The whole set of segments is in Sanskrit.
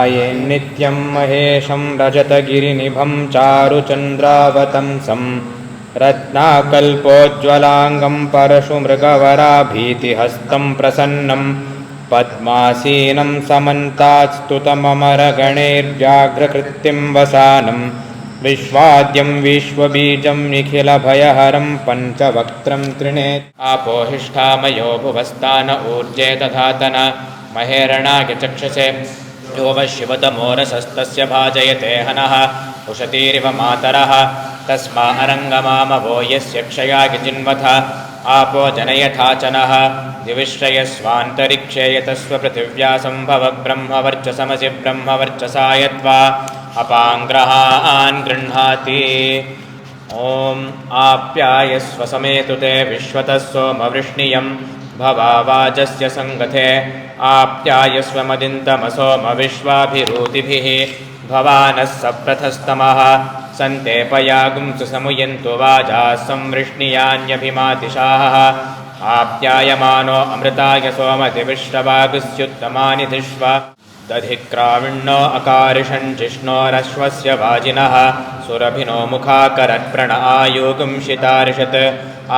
ध्यायेन्नित्यं महेशं रजतगिरिनिभं चारुचन्द्रावतंसं रत्नाकल्पोज्ज्वलाङ्गं परशुमृगवराभीतिहस्तं प्रसन्नं पद्मासीनं समन्तात्स्तुतममरगणैर्व्याघ्रकृत्तिं वसानं विश्वाद्यं विश्वबीजं निखिलभयहरं पञ्चवक्त्रं त्रिनेत् आपोहिष्ठामयो भुवस्तान ऊर्जे दधातन महेरणाय चक्षसे यो वः शिवतमोरसस्तस्य भाजयते हनः उशतीरिव मातरः तस्मा अरङ्गमामवो यस्य क्षयाय जिन्वथ आपो जनयथाचनः दिविश्रयस्वान्तरिक्षे यतस्व पृथिव्या सम्भव ब्रह्मवर्चसमसि ब्रह्मवर्चसा यद्वा अपाङ्ग्रहान् गृह्णाति ॐ आप्यायस्व समेतु ते विश्वतः सोमवृष्णियं भवावाजस्य सङ्गथे आप्यायस्व मदिन्तमसोमविश्वाभिरूतिभिः भवानः सप्रथस्तमः सन्तेपयागुंसु समुयन्तु वाजाः संवृष्णियान्यभिमातिशाः आप्यायमानो अमृताय सोमतिविश्रवागुस्युत्तमानि धिष्व दधिक्राविण्णो अकारिषञ्जिष्णोरश्वस्य वाजिनः सुरभिनो मुखाकरत्प्रण आयुगुंशितारिषत्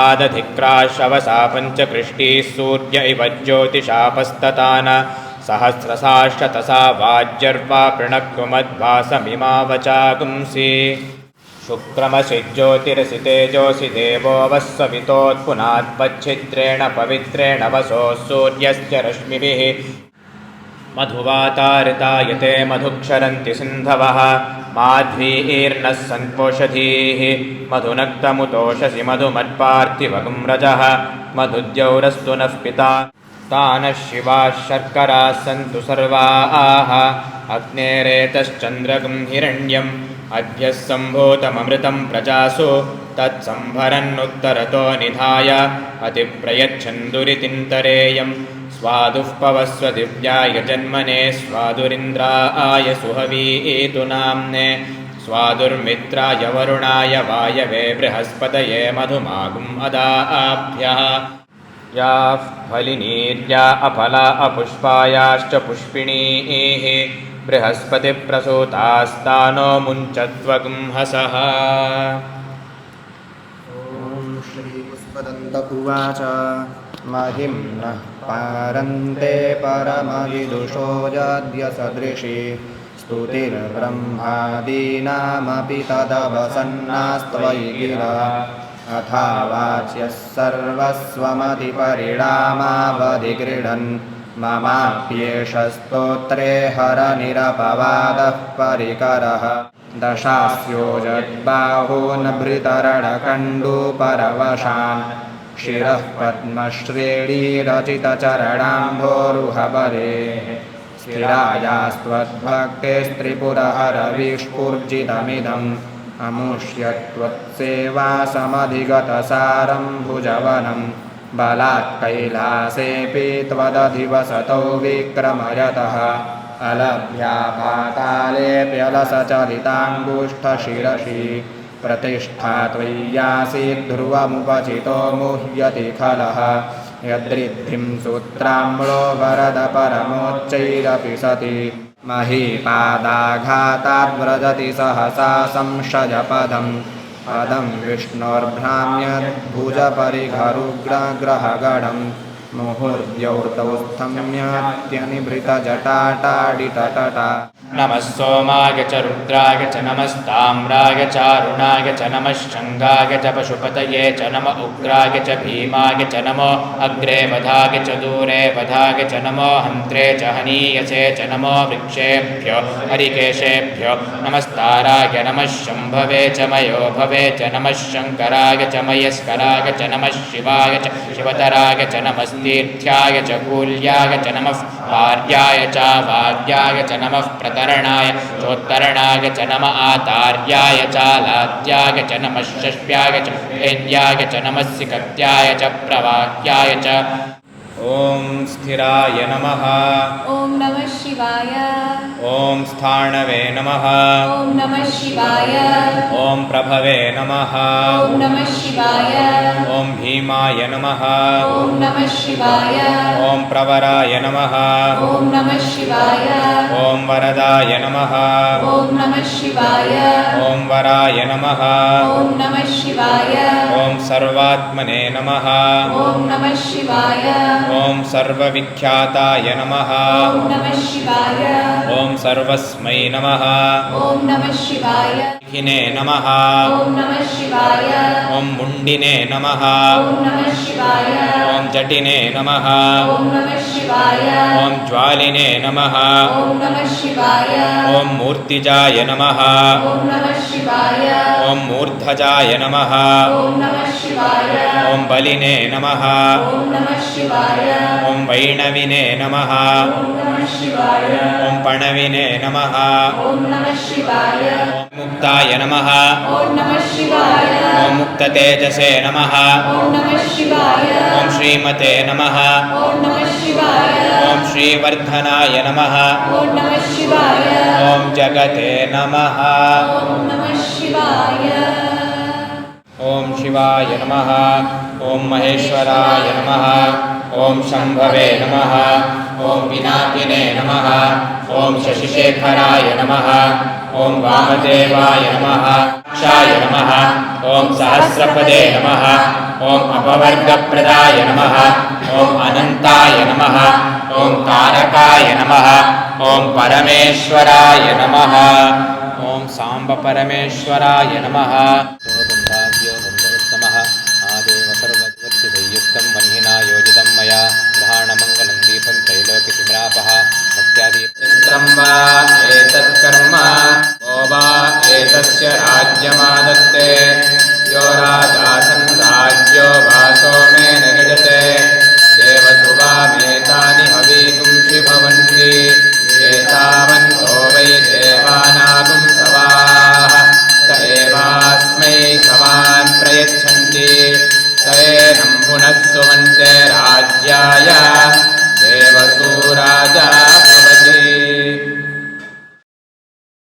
आदधिक्राशवसा पञ्चकृष्टीः सूर्य इव ज्योतिषापस्ततान सहस्रसाशतसा वाज्यर्वा प्रणक्कुमद्भासमिमावचागुंसि शुक्रमसि ज्योतिरसि तेजोऽसि देवो वः सवितोत्पुनात्पच्छिद्रेण पवित्रेण वसोः सूर्यस्य रश्मिभिः मधुवातारितायते मधुक्षरन्ति सिन्धवः माध्वीर्नः सन्पोषधीः मधुनक्तमुतोषसि मधुमत्पार्थिवगुं रजः मधुद्यौरस्तु नः पिता तानः शिवाः शर्कराः सन्तु सर्वाः अग्नेरेतश्चन्द्रगुं हिरण्यम् अभ्यः सम्भूतममृतं प्रजासु तत्संभरन्नुत्तरतो निधाय अतिप्रयच्छन्दुरितिन्तरेयम् स्वादुः पवस्व दिव्याय जन्मने स्वादुरिन्द्राय सुहवीतु नाम्ने स्वादुर्मित्राय वरुणाय वायवे बृहस्पतये मधुमागुम् अदाभ्यः याः फलिनीर्या अफला अपुष्पायाश्च पुष्पिणीः बृहस्पतिप्रसूतास्तानो मुञ्चत्वगुं हसः। ॐ श्रीपुष्पदन्त उवाच महिं नः पारन्ते परमविदुषो यद्य सदृशी स्तुतिर्ब्रह्मादीनामपि तदवसन्नास्त्वयि गिरा अथा वाच्यः सर्वस्वमतिपरिणामावधिगृढन् ममाप्येष स्तोत्रे हरनिरपवादः परिकरः दशास्योजद्बाहून्भृतरणकण्डूपरवशान् शिरः पद्मश्रेणीरचितचरणाम्भोरुहबलेः स्थिरायास्त्वद्भक्तेस्त्रिपुरहरविस्फूर्जितमिदम् अमुष्यत्वत्सेवासमधिगतसारं भुजवनं बलात् कैलासेऽपि त्वदधिवसतौ विक्रमयतः अलभ्या पातालेऽप्यलसचलिताङ्गुष्ठशिरसि प्रतिष्ठा त्वय्यासीद्ध्रुवमुपचितो मुह्यति खलः यदृद्धिं सूत्राम्लो वरद परमोच्चैरपि सति महीपादाघाताद्व्रजति सहसा संशयपदं पदं विष्णोर्भ्राम्यद्भुजपरिघरुग्रग्रहगणं मुहुर्द्यौर्तौ स्थम्यत्यनिभृतजटाटाडितटटा नमः सोमाय च रुद्राय च नमस्ताम्राय चारुणाय च नमः शङ्गाय च पशुपतये च नम उग्राय च भीमाय च नमो अग्रे वधाय च दूरे वधाय च नमो हन्त्रे च हनीयसे च नमो वृक्षेभ्यो हरिकेशेभ्यो नमस्ताराय नमः शम्भवे च मयो भवे च नमः शङ्कराय च मयस्कराय च नमः शिवाय च शिवतराय च नमस्तीर्थ्याय च कूल्याय च नमः भार्याय च वार्याय च नमः प्रतरणाय चोत्तरणाय च नम आतार्याय च लाद्याय च नमः षष्ट्याय च धेन्याय च नमः सिकत्याय च प्रवाह्याय च ॐ स्थिराय नमः ॐ नमः शिवाय ॐ स्थाणवे नमः ॐ नमः शिवाय ॐ प्रभवे नमः ॐ नमः शिवाय ॐ भीमाय नमः ॐ नमः शिवाय ॐ प्रवराय नमः ॐ नमः शिवाय ॐ वरदाय नमः ॐ नमः शिवाय ॐ वराय नमः ॐ नमः शिवाय ॐ सर्वात्मने नमः ॐ नमः शिवाय ॐ सर्वविख्याताय नमः ॐ नमः शिवाय ॐ सर्वस्मै नमः ॐ नमः शिवाय हिने नमः ॐ नमः शिवाय ॐ मुण्डिने नमः ॐ नमः शिवाय ॐ जटिने नमः ॐ नमः शिवाय ॐ ज्वालिने नमः ॐ नमः शिवाय ॐ मूर्तिजाय नमः ॐ नमः शिवाय ॐ मूर्धजाय नमः ॐ नमः शिवाय ॐ बलिने नमः ॐ नमः शिवाय ॐ वैणविने नमः ॐ नमः शिवाय ॐ पणविने नमः ॐ नमः शिवाय ॐ मुक्ताय नमः ॐ नमः शिवाय ॐ मुक्ततेजसे नमः ॐ नमः शिवाय ॐ श्रीमते नमः ॐ नमः शिवाय ॐ श्रीवर्धनाय नमः ॐ नमः शिवाय ॐ जगते नमः ॐ नमः शिवाय ॐ शिवाय नमः ॐ महेश्वराय नमः ॐ शम्भवे नमः ॐ पिनाकिने नमः ॐ शशिशेखराय नमः ॐ वामदेवाय नमः क्षाय नमः ॐ सहस्रपदे नमः ॐ अपवर्गप्रदाय नमः ॐ अनन्ताय नमः ॐ तारकाय नमः ॐ परमेश्वराय नमः ॐ साम्ब परमेश्वराय नमः उत्तमः आदेव सर्वद्वत्सिदयुक्तं वह्निना योजितं मया ग्रहाणमङ्गलं दीपं त्रैलोक्यतिम्रापः भक्त्यादीपं वा एतत्कर्म वो वा एतस्य राज्यमादत्ते यो राजासन् राज्यो वासो मे न गजते देवसुवामेतानि हवीगुंषि भवन्ति एतावन्तो वै देवानागुं सवाः स एवास्मै समान् प्रयच्छन्ति स एनं पुनः सुमन्ते राज्याय